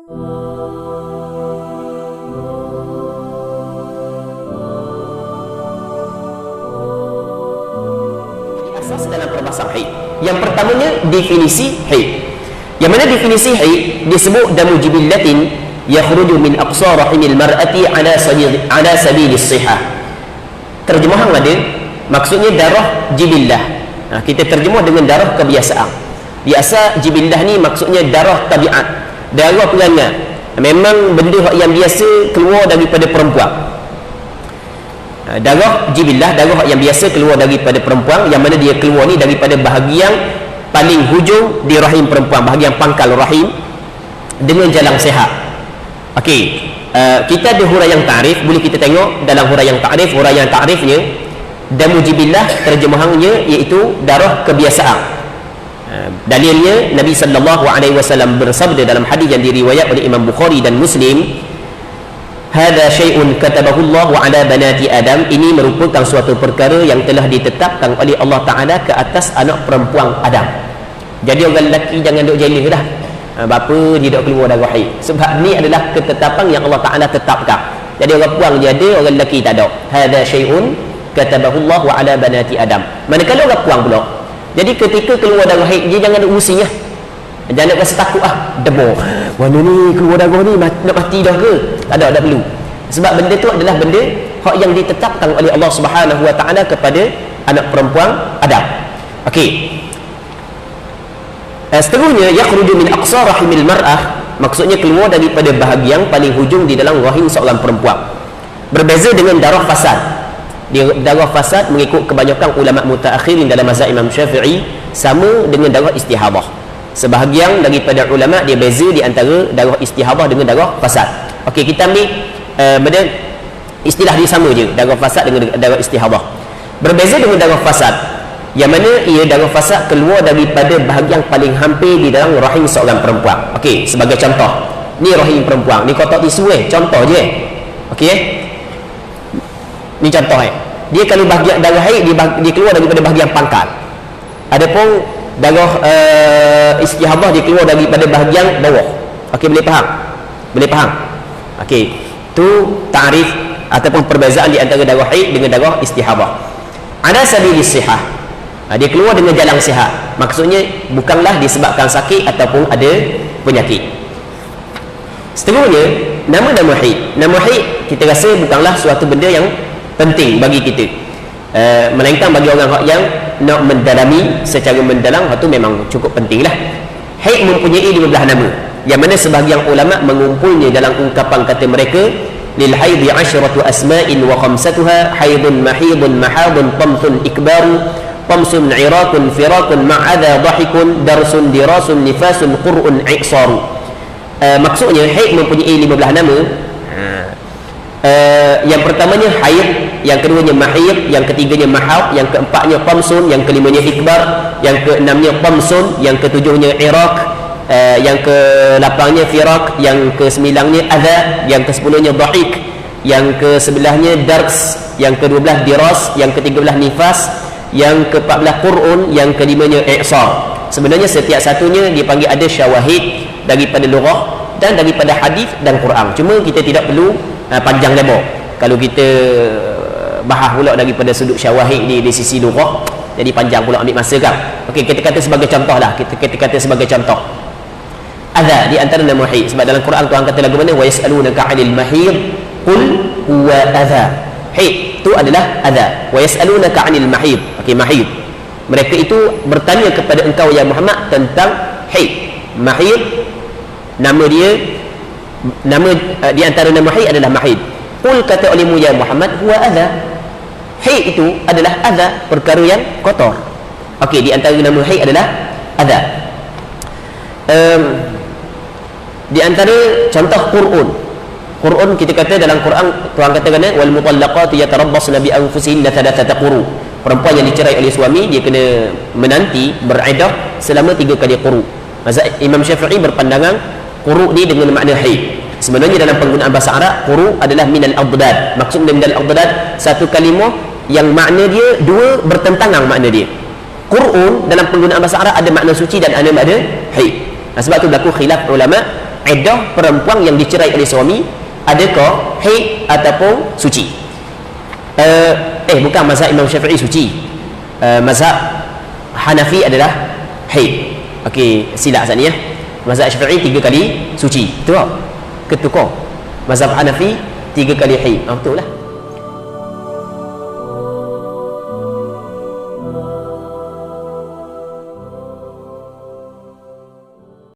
Asas dalam perbahasan haid. Yang pertamanya definisi haid. Yang mana definisi haid disebut damu jibillatin yakhruju min aqsa rahimil mar'ati ala sabilis sihah. Terjemahan ada, maksudnya darah jibillah. Kita terjemah dengan darah kebiasaan. Biasa jibillah ni maksudnya darah tabiat, darah perangai. Memang benda yang biasa keluar daripada perempuan. Darah jibillah, darah yang biasa keluar daripada perempuan, yang mana dia keluar ni daripada bahagian paling hujung di rahim perempuan, bahagian pangkal rahim, dengan jalan sihat. Okey, kita ada huraian ta'rif, boleh kita tengok dalam huraian ta'rif. Huraian ta'rifnya, damu jibillah terjemahannya iaitu darah kebiasaan. Dalilnya Nabi sallallahu alaihi wasallam bersabda dalam hadis yang diriwayat oleh Imam Bukhari dan Muslim, "Hadza syai'un katabahu Allah 'ala banati Adam." Ini merupakan suatu perkara yang telah ditetapkan oleh Allah Taala ke atas anak perempuan Adam. Jadi orang lelaki jangan duk jealous dah. Bapa dia duk keluar darah haid. Sebab ni adalah ketetapan yang Allah Taala tetapkan. Jadi orang puang dia ada, orang lelaki tak ada. Hadza syai'un katabahu Allah 'ala banati Adam. Manakala orang puang pula, jadi ketika keluar darah haid, dia jangan ada usinya. Jangan rasa takut demo. Mana ni keluar darah ni nak mati dah ke? Tak ada, tak perlu. Sebab benda tu adalah benda hak yang ditetapkan oleh Allah Subhanahu wa taala kepada anak perempuan Adam. Okey. Seterusnya yakhruju min aqsa rahimil mar'ah, maksudnya keluar daripada bahagian paling hujung di dalam rahim seorang perempuan. Berbeza dengan darah fasad. Darah fasad mengikut kebanyakan ulama mutaakhirin dalam mazhab Imam Syafi'i sama dengan darah istihadah. Sebahagian daripada ulama dia beza di antara darah istihadah dengan darah fasad. Okey, kita ambil benda istilah dia sama je, darah fasad dengan darah istihadah. Berbeza dengan darah fasad, yang mana ia darah fasad keluar daripada bahagian paling hampir di dalam rahim seorang perempuan. Okey, sebagai contoh, ni rahim perempuan, ni kotak tisu contoh je. Okey, ni contoh dia kalau bahagian darah haid dia keluar daripada bahagian pangkal. Adapun darah istihadah dia keluar daripada bahagian bawah. Okey, boleh faham? Boleh faham? Okey, tu ta'rif ataupun perbezaan di antara darah haid dengan darah istihadah. Ada sabilis sihah. Dia keluar dengan jalan sihat. Maksudnya bukanlah disebabkan sakit ataupun ada penyakit. Seterusnya, nama-nama haid. Nama haid kita rasa bukanlah suatu benda yang penting bagi kita, melainkan bagi orang yang nak mendalami secara mendalam, itu memang cukup penting lah. Haid mempunyai 12 nama, yang mana sebahagian ulama mengumpulnya dalam ungkapan kata mereka, lil haidi 'asyratu asma'in wa khamsatuha haidun mahidun mahadun tamsun ikbaru tamsun irakun firakun ma'adha dhahikun darsun dirasun nifasun qur'un i'saru. Maksudnya haid mempunyai 15 nama. Yang pertamanya haid, yang keduanya mahid, yang ketiganya mahad, yang keempatnya tamsun, yang kelimanya ikbar, yang keenamnya tamsun, yang ketujuhnya irak, yang ke-8nya firak, yang ke-9nya adha, yang ke-10nya dhahik, yang ke-11nya dars, yang ke-12 diras, yang ke-13 nifas, yang ke-14 qur'un, yang ke-5nya i'sar. Sebenarnya setiap satunya dipanggil ada syawahid daripada lughah dan daripada hadis dan Quran. Cuma kita tidak perlu panjang lebar kalau kita bahas pula daripada sudut syawahid di sisi lughah, jadi panjang pula ambil masa kan. Okey, kita kata sebagai contoh lah, kita kata sebagai contoh adha di antara nama haid. Sebab dalam Quran Tuhan kata lagu mana, wa yas'alunaka 'anil mahid qul huwa adha. Haid itu adalah adha. Wa yas'alunaka 'anil mahid. Okey, mahid, mereka itu bertanya kepada engkau ya Muhammad tentang haid. Mahid nama dia, nama di antara nama haid adalah mahid. Qul, kata olehmu ya Muhammad, huwa adha. Haid itu adalah adha, perkara yang kotor. Okey, di antara nama haid adalah adha. Di antara contoh Qur'an. Qur'an kita kata dalam Quran Tuhan katakan wal mutallaqatu yatarabbasna bi anfusihinna thalathata quru. Perempuan yang dicerai oleh suami dia kena menanti beriddah selama 3 kali quru. Mazhab Imam Syafi'i berpandangan quru ni dengan makna haid. Sebenarnya dalam penggunaan bahasa Arab, quru adalah minal adad. Maksud minal adad satu kalimah yang makna dia dua bertentangan makna dia. Qur'an dalam penggunaan bahasa Arab ada makna suci dan ada makna haid. Sebab tu berlaku khilaf ulama iddah perempuan yang dicerai oleh suami, adakah haid ataupun suci? Bukan mazhab Imam Syafi'i suci, mazhab Hanafi adalah haid. Okey, silap saat ni ya. Mazhab Syafi'i 3 kali suci, betul tak? Ketukar mazhab Hanafi 3 kali haid, betul lah.